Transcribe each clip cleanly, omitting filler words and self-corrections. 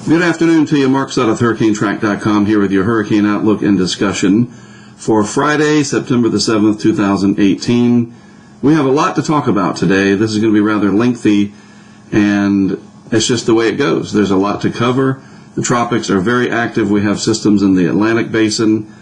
Good afternoon to you. Mark Stott of HurricaneTrack.com here with your hurricane outlook and discussion for Friday, September the 7th, 2018. We have a lot to talk about today. This is going to be rather lengthy, and it's just the way it goes. There's a lot to cover. The tropics are very active. We have systems in the Atlantic Basin,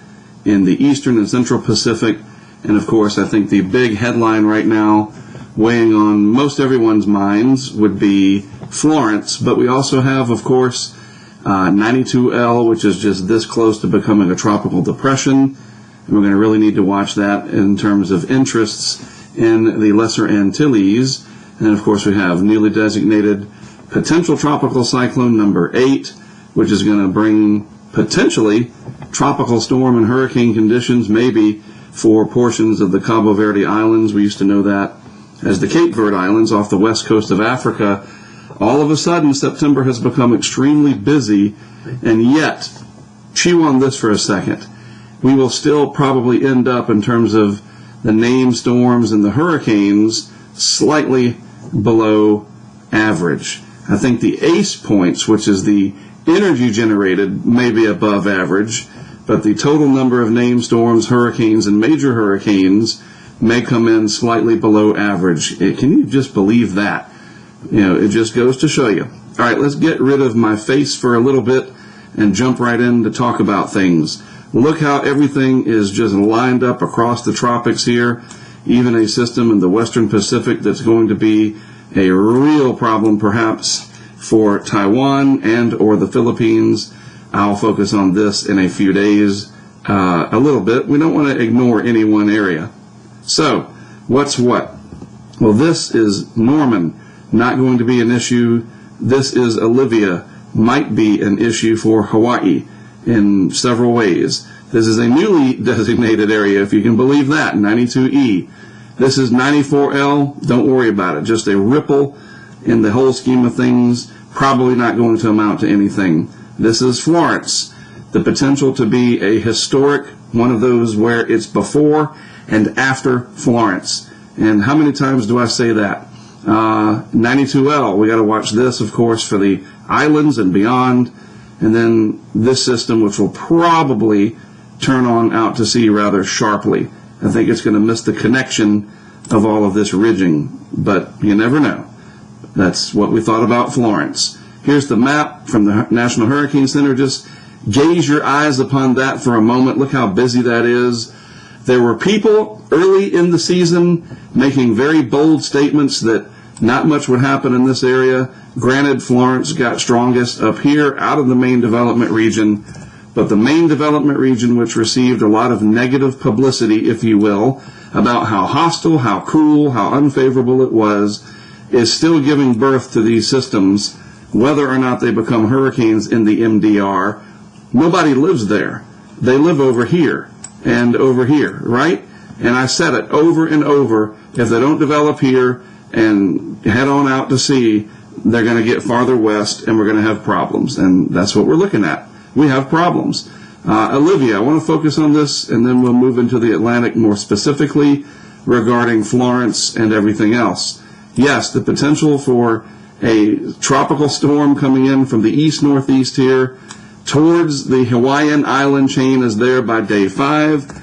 in the Eastern and Central Pacific, and of course, I think the big headline right now weighing on most everyone's minds would be Florence, but we also have, of course, 92L, which is just this close to becoming a tropical depression, and we're going to really need to watch that in terms of interests in the Lesser Antilles. And of course, we have newly designated potential tropical cyclone number 8, which is going to bring potentially tropical storm and hurricane conditions, maybe for portions of the Cabo Verde Islands. We used to know that as the Cape Verde Islands off the west coast of Africa. All of a sudden, September has become extremely busy, and yet, chew on this for a second, we will still probably end up, in terms of the named storms and the hurricanes, slightly below average. I think the ACE points, which is the energy generated, may be above average, but the total number of named storms, hurricanes, and major hurricanes may come in slightly below average. Can you just believe that? You know, it just goes to show you. All right, let's get rid of my face for a little bit and jump right in to talk about things. Look how everything is just lined up across the tropics here. Even a system in the Western Pacific that's going to be a real problem perhaps for Taiwan and or the Philippines. I'll focus on this in a few days a little bit. We don't want to ignore any one area. So, what's what? Well, this is Norman, not going to be an issue. This is Olivia, might be an issue for Hawaii in several ways. This is a newly designated area, if you can believe that, 92E. This is 94L, don't worry about it, just a ripple in the whole scheme of things, probably not going to amount to anything. This is Florence, the potential to be a historic, one of those where it's before and after Florence. And how many times do I say that? 92L, we got to watch this, of course, for the islands and beyond. And then this system, which will probably turn on out to sea rather sharply. I think it's going to miss the connection of all of this ridging, but you never know. That's what we thought about Florence. Here's the map from the National Hurricane Center. Just gaze your eyes upon that for a moment. Look how busy that is. There were people early in the season making very bold statements that not much would happen in this area. Granted, Florence got strongest up here out of the main development region, but the main development region, which received a lot of negative publicity, if you will, about how hostile, how cruel, how unfavorable it was, is still giving birth to these systems, whether or not they become hurricanes in the MDR. Nobody lives there. They live over here and over here, right? And I said it over and over, if they don't develop here and head on out to sea, they're going to get farther west and we're going to have problems. And that's what we're looking at. We have problems. Olivia, I want to focus on this, and then we'll move into the Atlantic more specifically regarding Florence and everything else. Yes, the potential for a tropical storm coming in from the east-northeast here towards the Hawaiian island chain is there by day 5.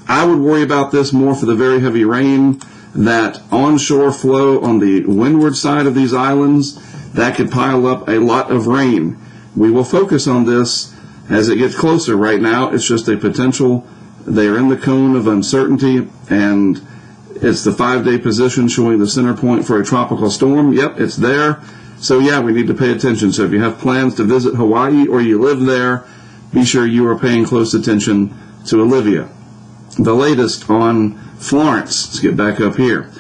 I would worry about this more for the very heavy rain, that onshore flow on the windward side of these islands, that could pile up a lot of rain. We will focus on this as it gets closer. Right now, it's just a potential. They are in the cone of uncertainty, and it's the 5-day position showing the center point for a tropical storm. Yep, it's there. So yeah, we need to pay attention. So if you have plans to visit Hawaii or you live there, be sure you are paying close attention to Olivia. The latest on Florence. Let's get back up here.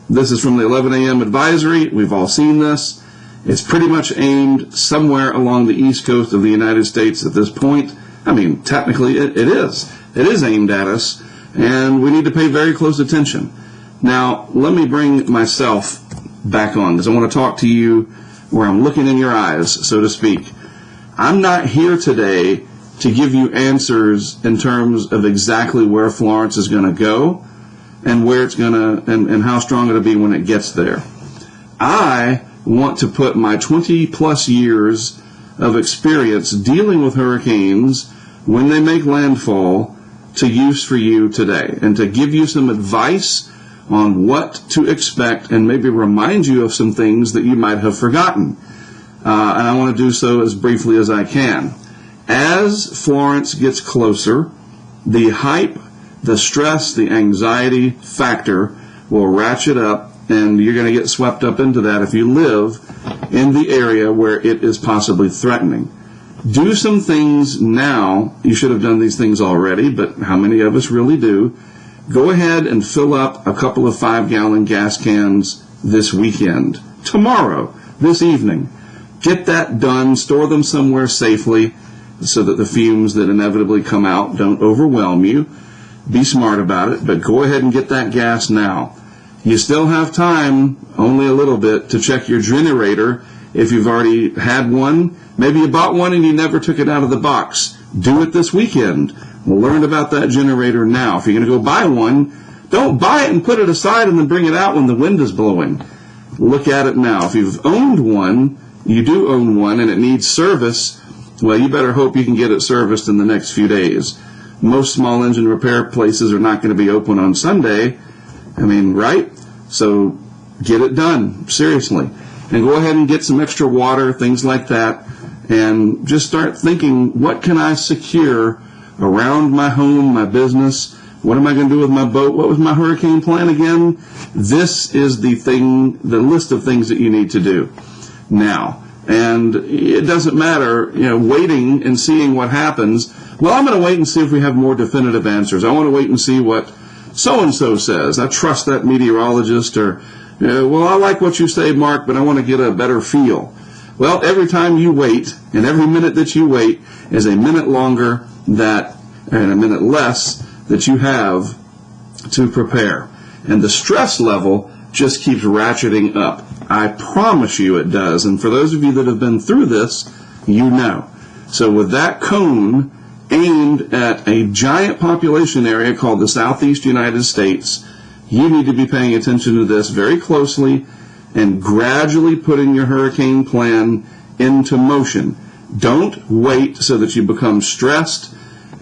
This is from the 11 a.m. advisory. We've all seen this. It's pretty much aimed somewhere along the east coast of the United States at this point. I mean, technically it is. It is aimed at us, and we need to pay very close attention. Now, let me bring myself back on, because I want to talk to you where I'm looking in your eyes, so to speak. I'm not here today to give you answers in terms of exactly where Florence is going to go and where it's going to, and how strong it'll be when it gets there. I want to put my 20 plus years of experience dealing with hurricanes when they make landfall to use for you today, and to give you some advice on what to expect and maybe remind you of some things that you might have forgotten. And I want to do so as briefly as I can. As Florence gets closer, the hype, the stress, the anxiety factor will ratchet up, and you're going to get swept up into that if you live in the area where it is possibly threatening. Do some things now. You should have done these things already, but how many of us really do? Go ahead and fill up a couple of 5-gallon gas cans this weekend, tomorrow, this evening. Get that done. Store them somewhere safely so that the fumes that inevitably come out don't overwhelm you. Be smart about it, but go ahead and get that gas now. You still have time, only a little bit, to check your generator if you've already had one. Maybe you bought one and you never took it out of the box. Do it this weekend. We'll learn about that generator now. If you're going to go buy one, don't buy it and put it aside and then bring it out when the wind is blowing. Look at it now. If you've owned one, you do own one, and it needs service, well, you better hope you can get it serviced in the next few days. Most small engine repair places are not going to be open on Sunday. Right? So get it done, seriously. And go ahead and get some extra water, things like that, and just start thinking, what can I secure around my home, my business? What am I going to do with my boat? What was my hurricane plan again? This is the list of things that you need to do now. And it doesn't matter, waiting and seeing what happens. Well, I'm going to wait and see if we have more definitive answers. I want to wait and see what so-and-so says. I trust that meteorologist. Or, well, I like what you say, Mark, but I want to get a better feel. Well, every time you wait, and every minute that you wait is a minute longer and a minute less that you have to prepare. And the stress level just keeps ratcheting up. I promise you it does. And for those of you that have been through this, you know. So with that cone aimed at a giant population area called the Southeast United States, you need to be paying attention to this very closely and gradually putting your hurricane plan into motion. Don't wait so that you become stressed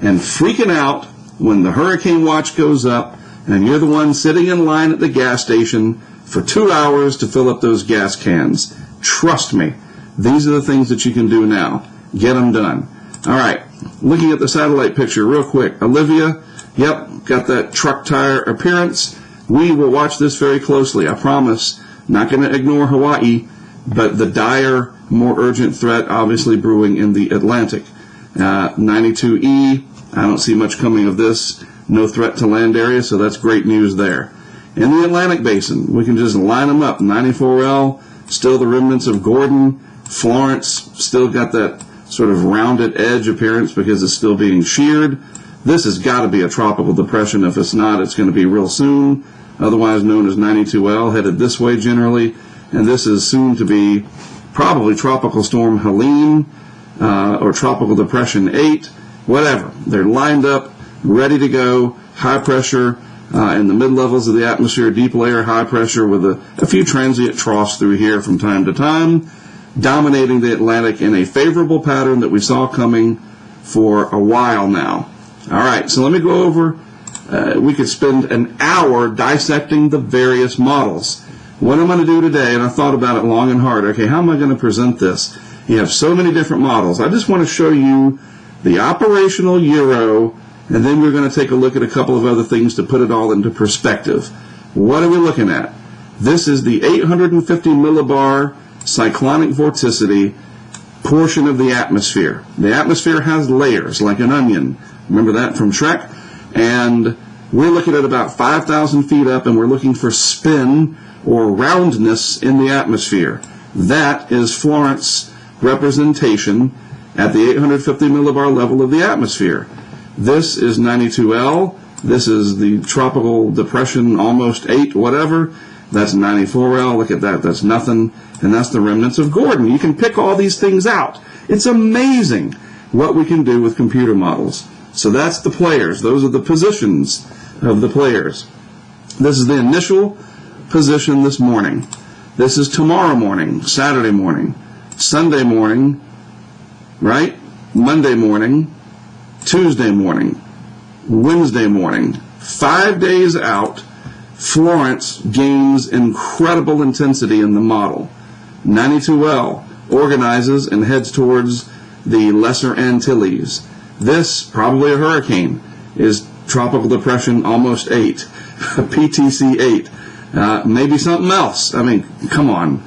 and freaking out when the hurricane watch goes up and you're the one sitting in line at the gas station for 2 hours to fill up those gas cans. Trust me, these are the things that you can do now. Get them done. All right, looking at the satellite picture real quick. Olivia, yep, got that truck tire appearance. We will watch this very closely, I promise. Not going to ignore Hawaii, but the dire, more urgent threat obviously brewing in the Atlantic. 92E, I don't see much coming of this. No threat to land area, so that's great news there. In the Atlantic Basin, we can just line them up. 94L, still the remnants of Gordon. Florence, still got that sort of rounded edge appearance because it's still being sheared. This has got to be a tropical depression. If it's not, it's going to be real soon, otherwise known as 92L, headed this way generally. And this is soon to be probably Tropical Storm Helene or Tropical Depression 8, whatever. They're lined up, ready to go, high pressure in the mid-levels of the atmosphere, deep layer high pressure with a few transient troughs through here from time to time, dominating the Atlantic in a favorable pattern that we saw coming for a while now. All right, so let me go over, we could spend an hour dissecting the various models. What I'm going to do today, and I thought about it long and hard, okay, how am I going to present this? You have so many different models. I just want to show you the operational Euro, and then we're going to take a look at a couple of other things to put it all into perspective. What are we looking at? This is the 850 millibar cyclonic vorticity portion of the atmosphere. The atmosphere has layers like an onion. Remember that from Trek? And we're looking at about 5,000 feet up, and we're looking for spin or roundness in the atmosphere. That is Florence representation at the 850 millibar level of the atmosphere. This is 92L. This is the tropical depression, almost 8, whatever. That's 94L. Look at that. That's nothing. And that's the remnants of Gordon. You can pick all these things out. It's amazing what we can do with computer models. So that's the players. Those are the positions of the players. This is the initial position this morning. This is tomorrow morning, Saturday morning, Sunday morning, right? Monday morning, Tuesday morning, Wednesday morning. 5 days out, Florence gains incredible intensity in the model. 92L organizes and heads towards the Lesser Antilles. This, probably a hurricane, is Tropical Depression almost 8, PTC 8, maybe something else. I mean, come on,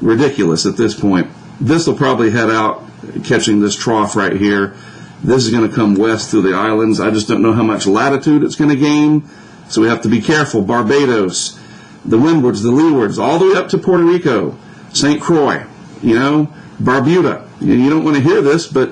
ridiculous at this point. This will probably head out, catching this trough right here. This is going to come west through the islands. I just don't know how much latitude it's going to gain, so we have to be careful. Barbados, the windwards, the leewards, all the way up to Puerto Rico, St. Croix, Barbuda. You don't want to hear this, but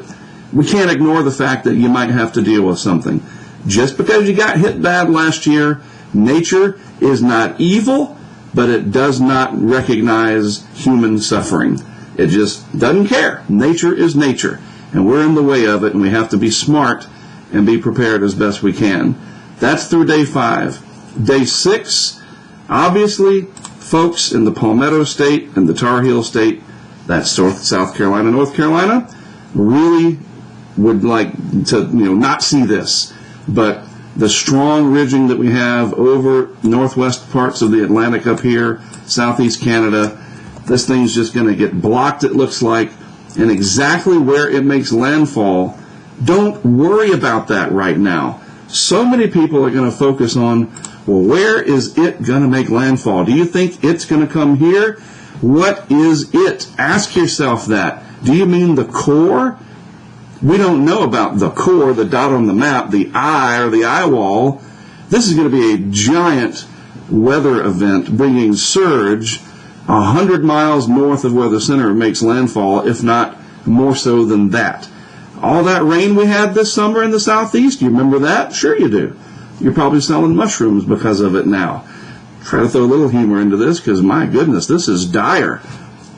we can't ignore the fact that you might have to deal with something. Just because you got hit bad last year, nature is not evil, but it does not recognize human suffering. It just doesn't care. Nature is nature, and we're in the way of it, and we have to be smart and be prepared as best we can. That's through day 5. Day 6, obviously, folks in the Palmetto State and the Tar Heel State, that's South Carolina, North Carolina, really would like to not see this. But the strong ridging that we have over northwest parts of the Atlantic up here, southeast Canada, this thing's just going to get blocked, it looks like, and exactly where it makes landfall, don't worry about that right now. So many people are going to focus on, well, where is it going to make landfall? Do you think it's going to come here? What is it? Ask yourself that. Do you mean the core? We don't know about the core, the dot on the map, the eye or the eye wall. This is going to be a giant weather event bringing surge 100 miles north of where the center makes landfall, if not more so than that. All that rain we had this summer in the southeast, you remember that? Sure you do. You're probably selling mushrooms because of it now. Try to throw a little humor into this because, my goodness, this is dire.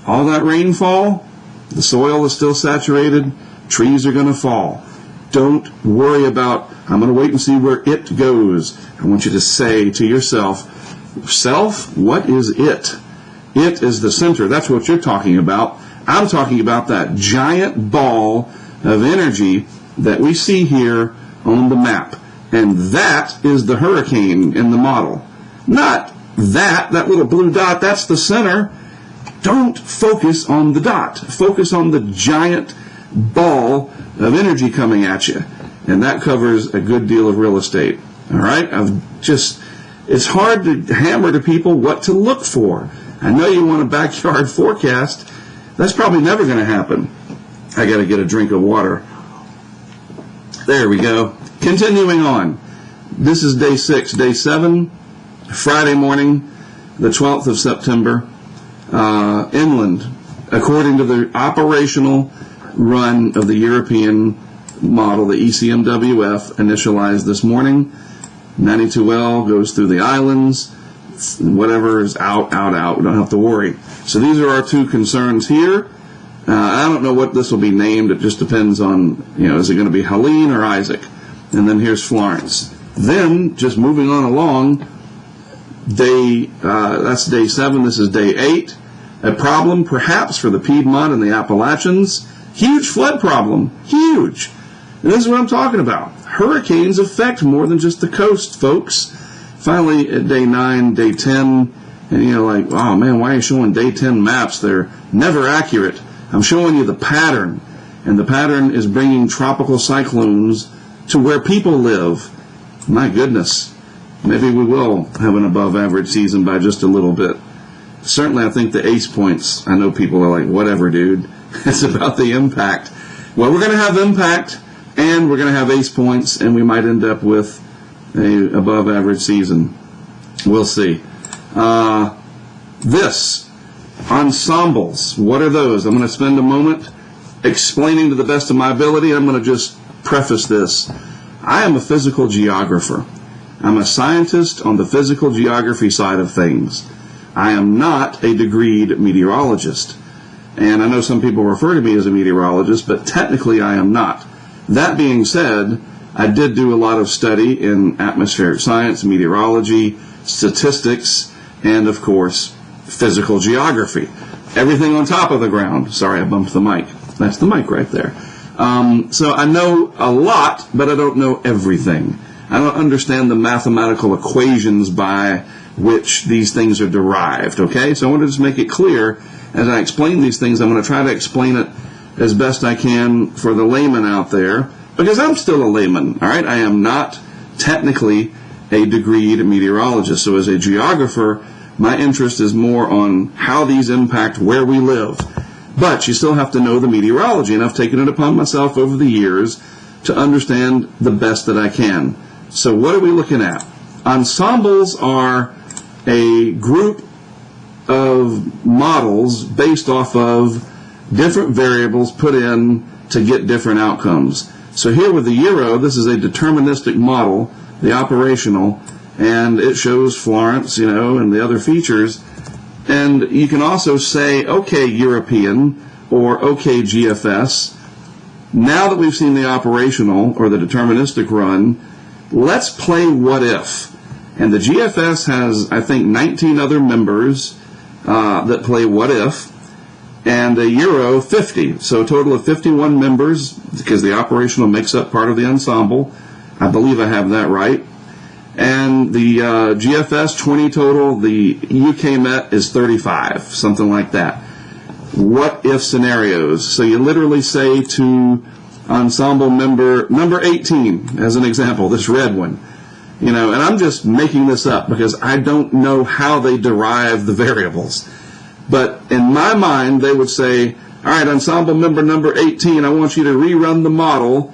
All that rainfall, the soil is still saturated, trees are going to fall. Don't worry about, I'm going to wait and see where it goes. I want you to say to yourself, self, what is it? It is the center. That's what you're talking about. I'm talking about that giant ball of energy that we see here on the map. And that is the hurricane in the model. Not that little blue dot, that's the center. Don't focus on the dot. Focus on the giant ball of energy coming at you. And that covers a good deal of real estate. All right? It's hard to hammer to people what to look for. I know you want a backyard forecast. That's probably never going to happen. I got to get a drink of water. There we go. Continuing on. This is day 6. Day 7, Friday morning, the 12th of September. Inland, according to the operational run of the European model, the ECMWF, initialized this morning. 92L goes through the islands. Whatever is out. We don't have to worry. So these are our two concerns here. I don't know what this will be named. It just depends on, is it going to be Helene or Isaac? And then here's Florence. Then, just moving on along, that's day 7. This is day 8. A problem perhaps for the Piedmont and the Appalachians. Huge flood problem. Huge. And this is what I'm talking about. Hurricanes affect more than just the coast, folks. Finally, at day 9, day 10, and you're like, oh man, why are you showing day 10 maps? They're never accurate. I'm showing you the pattern. And the pattern is bringing tropical cyclones to where people live. My goodness. Maybe we will have an above average season by just a little bit. Certainly, I think the ACE points, I know people are like, whatever, dude. It's about the impact. Well, we're going to have impact, and we're going to have ACE points, and we might end up with a above average season. We'll see. This, ensembles, what are those? I'm going to spend a moment explaining to the best of my ability. I'm going to just preface this. I am a physical geographer. I'm a scientist on the physical geography side of things. I am not a degreed meteorologist. And I know some people refer to me as a meteorologist, but technically I am not. That being said, I did do a lot of study in atmospheric science, meteorology, statistics, and of course, physical geography. Everything on top of the ground. Sorry, I bumped the mic. That's the mic right there. So I know a lot, but I don't know everything. I don't understand the mathematical equations by which these things are derived, okay? So I want to just make it clear as I explain these things. I'm going to try to explain it as best I can for the layman out there, because I'm still a layman, all right? I am not technically a degreed meteorologist. So as a geographer, my interest is more on how these impact where we live. But you still have to know the meteorology, and I've taken it upon myself over the years to understand the best that I can. So what are we looking at? Ensembles are a group of models based off of different variables put in to get different outcomes. So here with the Euro, this is a deterministic model, the operational, and it shows Florence, and the other features. And you can also say, okay, European, or okay, GFS. Now that we've seen the operational, or the deterministic run, let's play what if. And the GFS has, I think, 19 other members that play what if, and the Euro 50. So a total of 51 members, because the operational makes up part of the ensemble. I believe I have that right. And the GFS 20 total, the UK Met is 35, something like that. What if scenarios? So you literally say to ensemble member number 18, as an example, this red one, and I'm just making this up because I don't know how they derive the variables. But in my mind, they would say, all right, ensemble member number 18, I want you to rerun the model,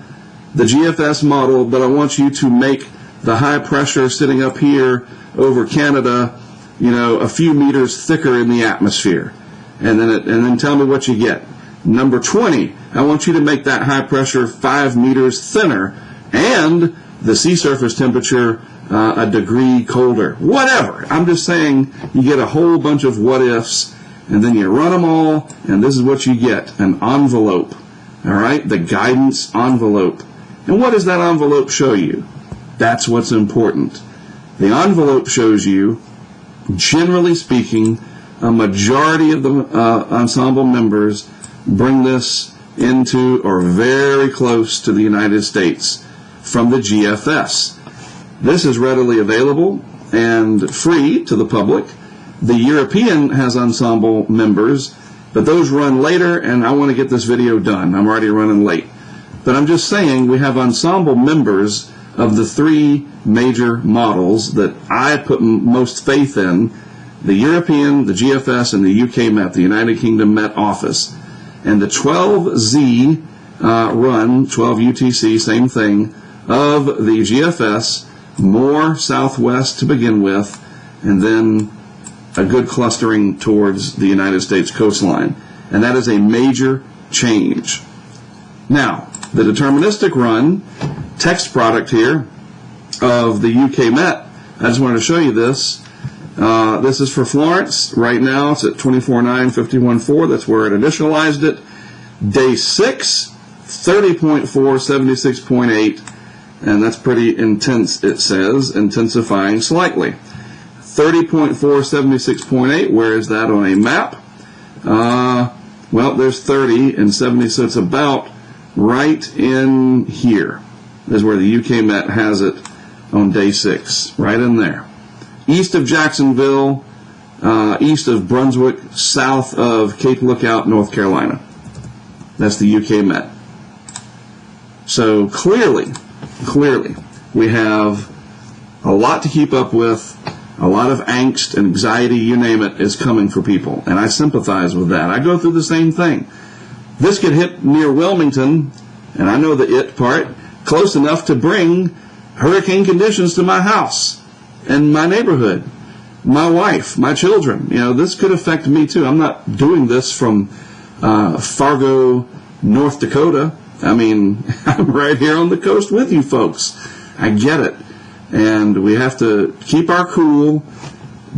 the GFS model, but I want you to make the high pressure sitting up here over Canada, a few meters thicker in the atmosphere. And then tell me what you get. Number 20, I want you to make that high pressure 5 meters thinner and the sea surface temperature a degree colder. Whatever. I'm just saying you get a whole bunch of what ifs, and then you run them all, and this is what you get, an envelope. All right? The guidance envelope. And what does that envelope show you? That's what's important. The envelope shows you, generally speaking, a majority of the ensemble members bring this into or very close to the United States from the GFS. This is readily available and free to the public. The European has ensemble members, but those run later, and I want to get this video done. I'm already running late. But I'm just saying we have ensemble members of the three major models that I put most faith in: the European, the GFS, and the UK Met, the United Kingdom Met Office. And the 12Z run, 12 UTC, same thing, of the GFS, more southwest to begin with, and then a good clustering towards the United States coastline. And that is a major change. Now, the deterministic run, text product here of the UK Met, I just wanted to show you this. This is for Florence. Right now it's at 24.9, 51.4. That's where it initialized it. Day 6, 30.4, 76.8. And that's pretty intense, it says, intensifying slightly. 30.4, 76.8. Where is that on a map? Well, there's 30 and 70, so it's about right in here. Is where the UK Met has it on day 6. Right in there. East of Jacksonville, east of Brunswick, south of Cape Lookout, North Carolina. That's the UK Met. So clearly, we have a lot to keep up with. A lot of angst and anxiety, you name it, is coming for people. And I sympathize with that. I go through the same thing. This could hit near Wilmington, and I know the it part, close enough to bring hurricane conditions to my house and my neighborhood, my wife, my children. This could affect me too. I'm not doing this from Fargo, North Dakota. I mean, I'm right here on the coast with you folks. I get it. And we have to keep our cool.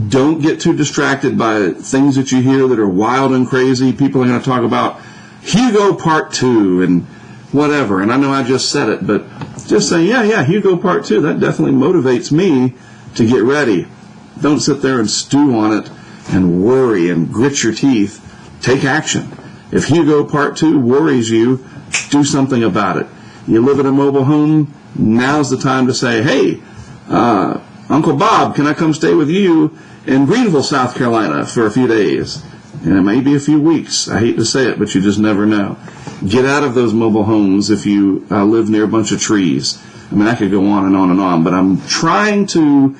Don't get too distracted by things that you hear that are wild and crazy. People are going to talk about Hugo Part 2 and whatever. And I know I just said it, but just saying, yeah, Hugo Part 2, that definitely motivates me to get ready. Don't sit there and stew on it and worry and grit your teeth, take action. If Hugo Part 2 worries you, do something about it. You live in a mobile home, now's the time to say, hey, Uncle Bob, can I come stay with you in Greenville, South Carolina for a few days? And it may be a few weeks. I hate to say it, but you just never know. Get out of those mobile homes if you live near a bunch of trees. I mean, I could go on and on and on, but I'm trying to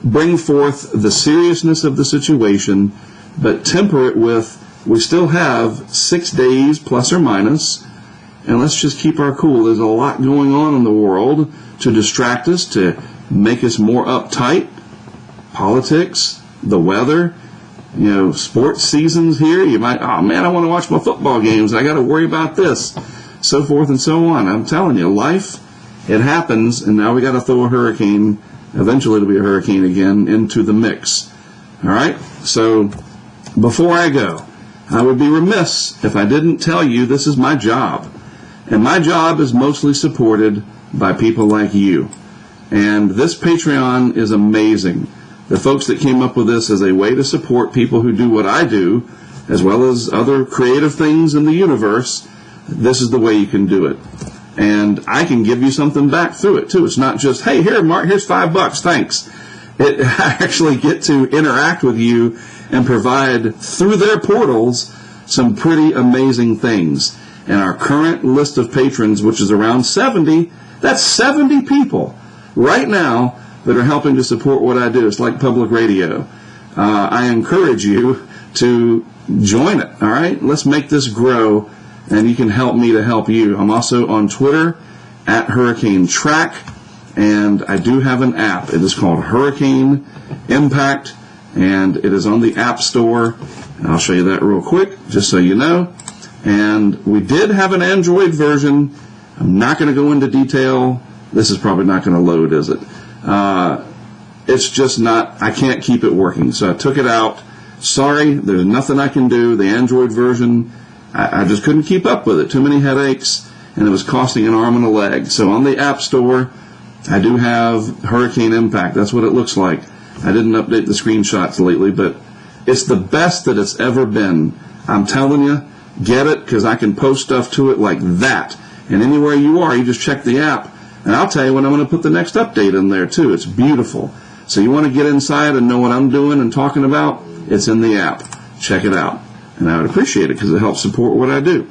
bring forth the seriousness of the situation, but temper it with, we still have 6 days plus or minus, and let's just keep our cool. There's a lot going on in the world to distract us, to make us more uptight. Politics, the weather, sports seasons here. You might, oh man, I want to watch my football games. I got to worry about this, so forth and so on. I'm telling you, life, it happens, and now we got to throw a hurricane, eventually it'll be a hurricane again, into the mix. All right? So before I go, I would be remiss if I didn't tell you this is my job. And my job is mostly supported by people like you. And this Patreon is amazing. The folks that came up with this as a way to support people who do what I do, as well as other creative things in the universe, this is the way you can do it. And I can give you something back through it, too. It's not just, hey, here, Mark, here's $5, thanks. I actually get to interact with you and provide, through their portals, some pretty amazing things. And our current list of patrons, which is around 70, that's 70 people right now that are helping to support what I do. It's like public radio. I encourage you to join it, all right? Let's make this grow, and you can help me to help you. I'm also on Twitter, at HurricaneTrack, and I do have an app. It is called Hurricane Impact, and it is on the App Store. And I'll show you that real quick, just so you know. And we did have an Android version. I'm not going to go into detail. This is probably not going to load, is it? It's just not, I can't keep it working. So I took it out. Sorry, there's nothing I can do. The Android version, I just couldn't keep up with it. Too many headaches, and it was costing an arm and a leg. So on the App Store, I do have Hurricane Impact. That's what it looks like. I didn't update the screenshots lately, but it's the best that it's ever been. I'm telling you, get it, because I can post stuff to it like that. And anywhere you are, you just check the app, and I'll tell you when I'm going to put the next update in there, too. It's beautiful. So you want to get inside and know what I'm doing and talking about? It's in the app. Check it out. And I would appreciate it because it helps support what I do.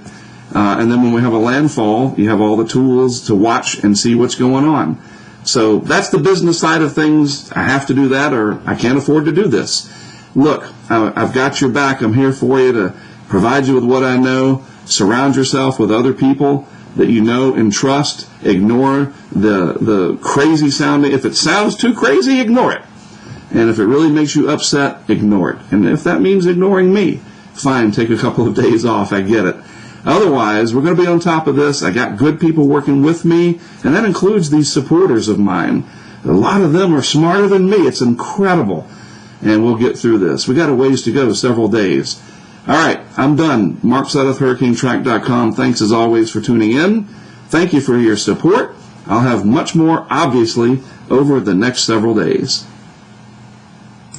And then when we have a landfall, you have all the tools to watch and see what's going on. So that's the business side of things. I have to do that, or I can't afford to do this. Look, I've got your back. I'm here for you to provide you with what I know. Surround yourself with other people that you know and trust. Ignore the crazy sounding. If it sounds too crazy, ignore it. And if it really makes you upset, ignore it. And if that means ignoring me, fine, take a couple of days off. I get it. Otherwise, we're going to be on top of this. I got good people working with me, and that includes these supporters of mine. A lot of them are smarter than me. It's incredible. And we'll get through this. We got a ways to go, several days. All right, I'm done. Mark Sudduth, HurricaneTrack.com. Thanks as always for tuning in. Thank you for your support. I'll have much more, obviously, over the next several days.